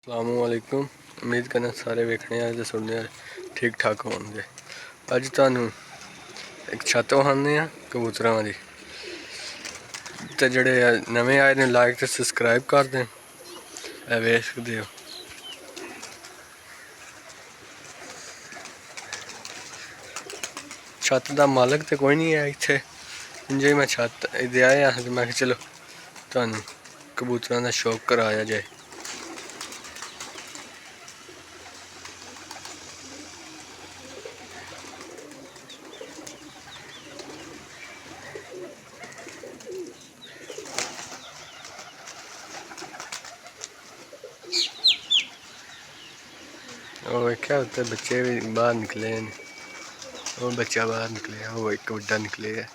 अस्सलामुअलैकुम। उम्मीद करना सारे वेखने ते सुनने ठीक ठाक होंगे। अज तुहानू एक छत विखाने कबूतरां दी ते जेह्ड़े नमें आए ने लाइक ते सबसक्राइब कर दें। वेख सकदे हो छत दा मालक तो कोई नहीं है इत्थे, जे मैं छत दे आया ते मैं चलो तुहानू कबूतरां दा शौक कराया जाए। वो वेख्या उत्ते बच्चे भी बाहर निकले ने, वो बच्चा बाहर निकले, वो एक बड्डा निकले है।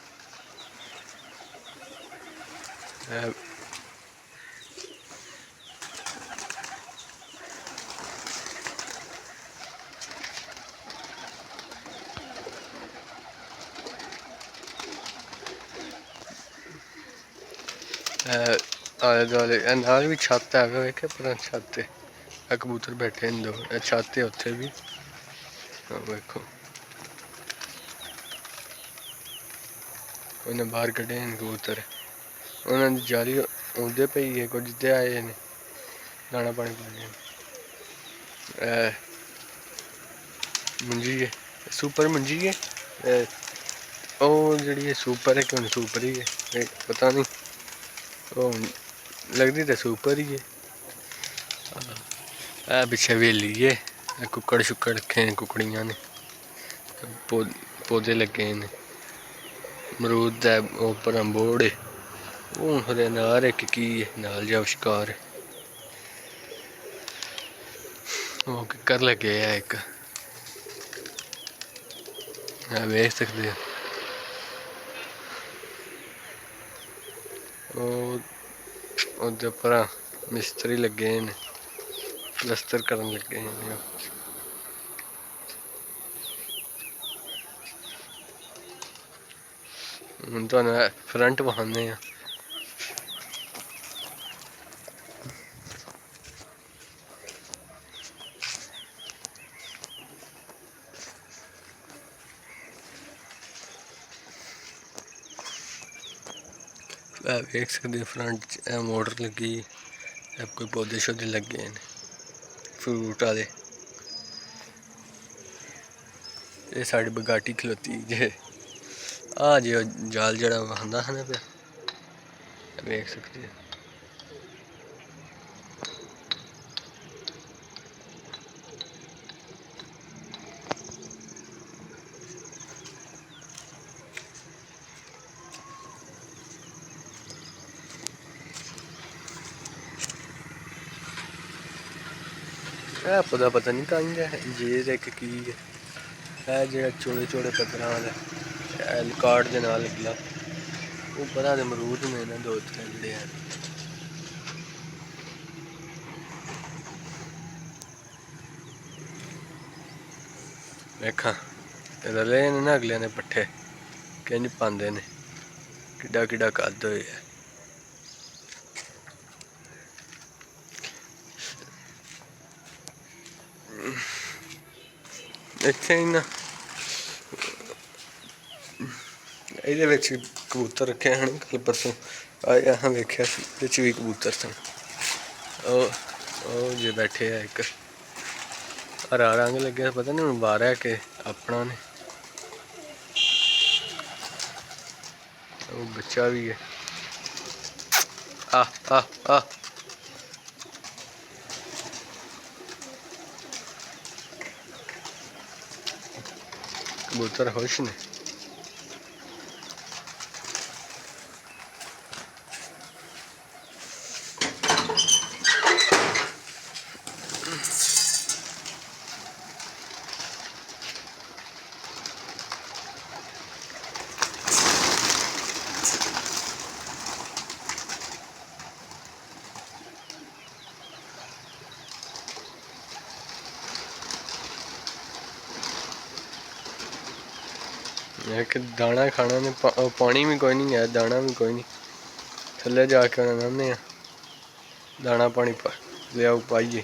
आले दुआले नाल भी छत है, वेख्या पर छत कबूतर बैठे न दो छत है उत्थे भी। वेखो उन्हें बाहर कड्ढे न कबूतर, उन्होंने जाली उड़दे पई है, कुछ जिद्दे आए ने दाना पानी पाने। मुंजी है सुपर मुंजी है, ओ जी सुपर है कि सुपर ही है पता नहीं, ओ लगती तो सुपर ही है। पिछे हवेली है, कुकड़ शुकड़ रखे हैं, कुकड़ियां ने, पौधे लगे ने, मरूद है उपर अम्बोड़ है, हून खरे नार एक की है नाल जा शिकार है। वो किकर लगे है एक, वेख सकते हो उधर परा मिस्त्री लगे ने, प्लस्तर करन लगे हैं। हुण तुहानू फ्रंट विखाने हैं। वेख सकते फ्रंट मोटर लगी, कोई पौधे शौधे लगे हैं फ्रूट आदे। ये साड़ी बगाटी खलोती जे जे जाल जड़ा वहांदा है ना पे, वेख सकते हो। पता नहीं कहीं है जेर एक की है जो चौड़े चौड़े पत्थर वाला कार्ड के नाल निकला, वो पता तो मरूद ने ना दो त्रै जड़े हैं। वेखा रले ने ना अगले ने पट्ठे किंज पांदे ने, किड्डा किड्डा कद होए है। इत्थे ना ਇਹਦੇ ਵਿੱਚ कबूतर रखे हैं, कल परसों आए अं वेख्या भी कबूतर सन। जे बैठे है एक हरा रंग लगे, पता नहीं हूँ बार है कि अपना ने, वो बच्चा भी है। आ आ आ कबूतर खुश ने। एक दाना खाना ने, पानी भी कोई नहीं है, दाना भी कोई नहीं, थल्ले जाके उन्हें दाना पानी लियाओ पाइए।